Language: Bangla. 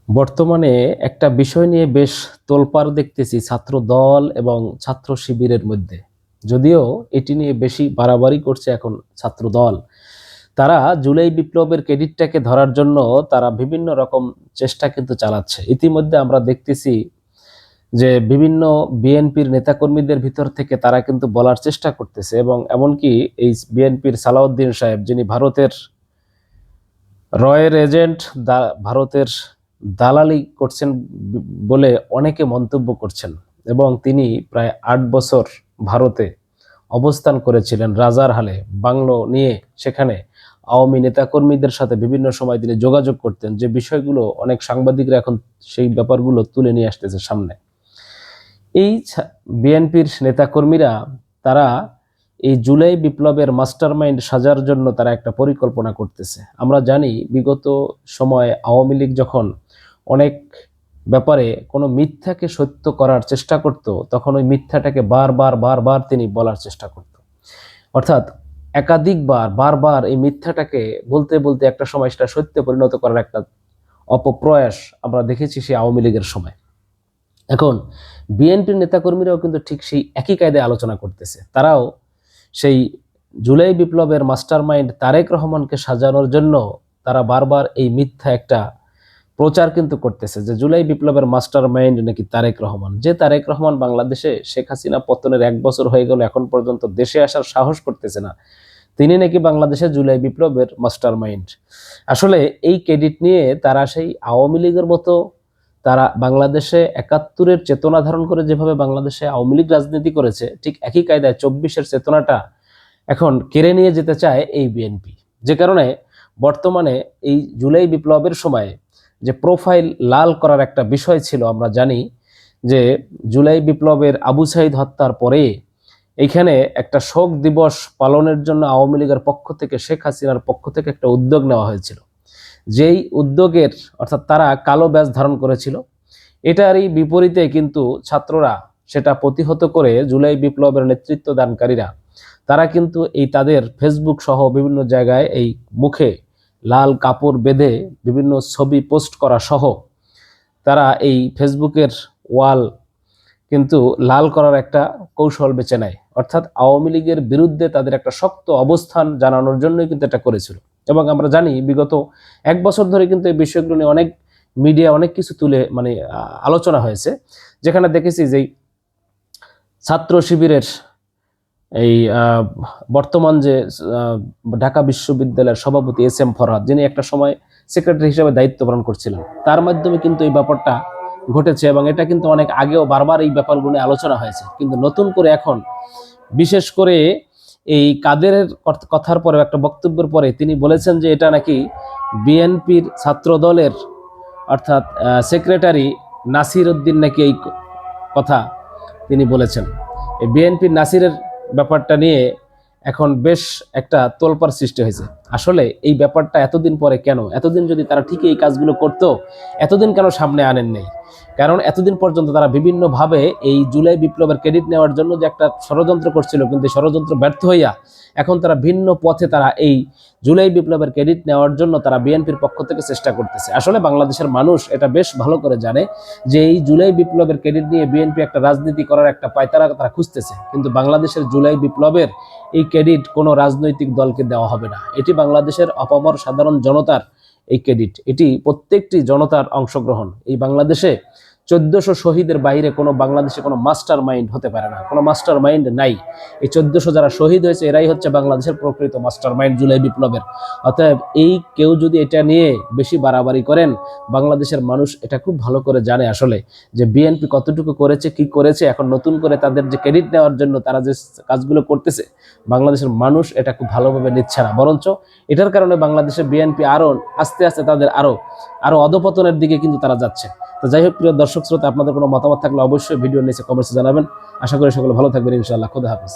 বর্তমানে একটা বিষয় নিয়ে বেশ তোলপাড় দেখতেছি ছাত্র দল এবং ছাত্র শিবিরের মধ্যে। যদিও এটি নিয়ে বেশি বাড়াবাড়ি করছে এখন ছাত্র দল। তারা জুলাই বিপ্লবের ক্রেডিটটাকে ধরার জন্য তারা বিভিন্ন রকম চেষ্টা কিন্তু চালাচ্ছে। ইতিমধ্যে আমরা দেখতেছি যে বিভিন্ন বিএনপির নেতাকর্মীদের ভিতর থেকে তারা কিন্তু বলার চেষ্টা করতেছে, এবং এমনকি এই বিএনপির সালাউদ্দিন সাহেব, যিনি ভারতের রয়ের এজেন্ট, ভারতের দালালি করছেন বলে অনেকে মন্তব্য করছেন। এবং তিনি প্রায় ৮ বছর ভারতে অবস্থান করেছিলেন রাজার হালে বাংলো নিয়ে। সেখানে আওয়ামী নেতাকর্মীদের সাথে বিভিন্ন সময় তিনি যোগাযোগ করতেন, যে বিষয়গুলো অনেক সাংবাদিকরা এখন সেই ব্যাপারগুলো তুলে নিয়ে আসতেছে সামনে। এই বিএনপির নেতাকর্মীরা তারা এই জুলাই বিপ্লবের মাস্টারমাইন্ড সাজার জন্য তারা একটা পরিকল্পনা করতেছে। আমরা জানি বিগত সময়ে আওয়ামী লীগ যখন অনেক ব্যাপারে কোনো মিথ্যাকে সত্য করার চেষ্টা করত, তখন ওই মিথ্যাটাকে বারবার তিনি বলার চেষ্টা করত। অর্থাৎ একাধিকবার বারবার এই মিথ্যাটাকে বলতে বলতে একটা সময় সেটা সত্যে পরিণত করার একটা অপপ্রয়াস আমরা দেখেছি সেই আওয়ামী লীগের সময়। এখন বিএনপির নেতাকর্মীরাও কিন্তু ঠিক সেই একই কায়দায় আলোচনা করতেছে। তারাও সেই জুলাই বিপ্লবের মাস্টারমাইন্ড তারেক রহমানকে সাজানোর জন্য তারা বারবার এই মিথ্যা একটা প্রচার কিন্তু করতেছে, যে জুলাই বিপ্লবের মাস্টারমাইন্ড নাকি তারেক রহমান। যে তারেক রহমান বাংলাদেশে শেখ হাসিনা পতনের 1 বছর হয়ে গেল, এখন পর্যন্ত দেশে আসার সাহস করতেছে না, তিনি নাকি বাংলাদেশে জুলাই বিপ্লবের মাস্টারমাইন্ড। আসলে এই ক্রেডিট নিয়ে তারা সেই আওয়ামী লীগের মতো তারা বাংলাদেশে ৭১-এর চেতনা ধারণ করে যেভাবে বাংলাদেশে আওয়ামী লীগ রাজনীতি করেছে, ঠিক একই কায়দায় ২৪-এর চেতনাটা এখন কেড়ে নিয়ে যেতে চায় এই বিএনপি। যে কারণে বর্তমানে এই জুলাই বিপ্লবের সময় যে প্রোফাইল লাল করার একটা বিষয় ছিল, আমরা জানি যে জুলাই বিপ্লবের আবু সাঈদ হত্যার পরে এইখানে একটা শোক দিবস পালনের জন্য আওয়ামী লীগের পক্ষ থেকে, শেখ হাসিনার পক্ষ থেকে একটা উদ্যোগ নেওয়া হয়েছিল। যেই উদ্যোগের অর্থাৎ তারা কালো ব্যাজ ধারণ করেছিল, এটারই বিপরীতে কিন্তু ছাত্ররা সেটা প্রতিহত করে জুলাই বিপ্লবের নেতৃত্ব দানকারীরা তারা কিন্তু এই তাদের ফেসবুক সহ বিভিন্ন জায়গায় এই মুখে লাল কাপড় বেঁধে বিভিন্ন ছবি পোস্ট করা সহ তারা এই ফেসবুকের ওয়াল কিন্তু লাল করার একটা কৌশল বেছে নেয়। অর্থাৎ আওয়ামী লীগের বিরুদ্ধে তাদের একটা শক্ত অবস্থান জানানোর জন্যই কিন্তু এটা করেছিল। এবং আমরা জানি বিগত 1 বছর ধরে কিন্তু এই বিষয়গুলো নিয়ে অনেক মিডিয়া অনেক কিছু তুলে আলোচনা হয়েছে, যেখানে দেখেছি যে ছাত্র শিবিরের এই বর্তমান যে ঢাকা বিশ্ববিদ্যালয়ের সভাপতি SM ফরহাদ, যিনি একটা সময় সেক্রেটারি হিসেবে দায়িত্ব পালন করছিলেন, তার মাধ্যমে কিন্তু এই ব্যাপারটা ঘটেছে। এবং এটা কিন্তু অনেক আগেও বারবার এই ব্যাপারগুলো নিয়ে আলোচনা হয়েছে, কিন্তু নতুন করে এখন বিশেষ করে এই কাদেরের কথার পরে একটা বক্তব্যের পরে তিনি বলেছেন যে এটা নাকি বিএনপির ছাত্র দলের অর্থাৎ সেক্রেটারি নাসির উদ্দিন নাকি এই কথা তিনি বলেছেন। এই বিএনপির নাসিরের ব্যাপারটা নিয়ে এখন বেশ একটা তোলপাড় সৃষ্টি হয়েছে। আসলে এই ব্যাপারটা এতদিন পরে কেন, এতদিন যদি তারা ঠিকই এই কাজগুলো করতো, এতদিন কেন সামনে আনেন নেই? কারণ এতদিন পর্যন্ত তারা বিভিন্নভাবে এই জুলাই বিপ্লবের ক্রেডিট নেওয়ার জন্য যে একটা ষড়যন্ত্র করছিল, কিন্তু ষড়যন্ত্র ব্যর্থ হইয়া এখন তারা ভিন্ন পথে তারা এই জুলাই বিপ্লবের ক্রেডিট নেওয়ার জন্য তারা বিএনপির পক্ষ থেকে চেষ্টা করতেছে। আসলে বাংলাদেশের মানুষ এটা বেশ ভালো করে জানে যে এই জুলাই বিপ্লবের ক্রেডিট নিয়ে বিএনপি একটা রাজনীতি করার একটা পায়তারা তারা খুঁজতেছে, কিন্তু বাংলাদেশের জুলাই বিপ্লবের এই ক্রেডিট কোনো রাজনৈতিক দলকে দেওয়া হবে না। এটি বাংলাদেশের অপামর সাধারণ জনতার এই ক্রেডিট, এটি প্রত্যেকটি জনতার অংশগ্রহণ। এই বাংলাদেশে 1400 শহীদের বাইরে কোনো বাংলাদেশে কোনো মাস্টার মাইন্ড হতে পারে না, কোনো মাস্টার মাইন্ড নাই। এই 1400 যারা শহীদ হয়েছে এরাই হচ্ছে বাংলাদেশের প্রকৃত মাস্টার মাইন্ড জুলাই বিপ্লবের। অতএব এই কেউ যদি এটা নিয়ে বেশি বাড়াবাড়ি করেন, বাংলাদেশের মানুষ এটা খুব ভালো করে জানে আসলে যে বিএনপি কতটুকু করেছে, কি করেছে। এখন নতুন করে তাদের যে ক্রেডিট নেওয়ার জন্য তারা যে কাজগুলো করতেছে, বাংলাদেশের মানুষ এটা খুব ভালোভাবে নিচ্ছে না, বরঞ্চ এটার কারণে বাংলাদেশের বিএনপি আরো আস্তে আস্তে তাদের আরো অধপতনের দিকে কিন্তু তারা যাচ্ছে। তো যাই হোক, প্রিয় দর্শক শ্রোতা, আপনাদের কোনো মতামত থাকলে অবশ্যই ভিডিও নিচে কমেন্টসে জানাবেন। আশা করি সকলে ভালো থাকবেন ইনশাআল্লাহ। খোদা হাফেজ।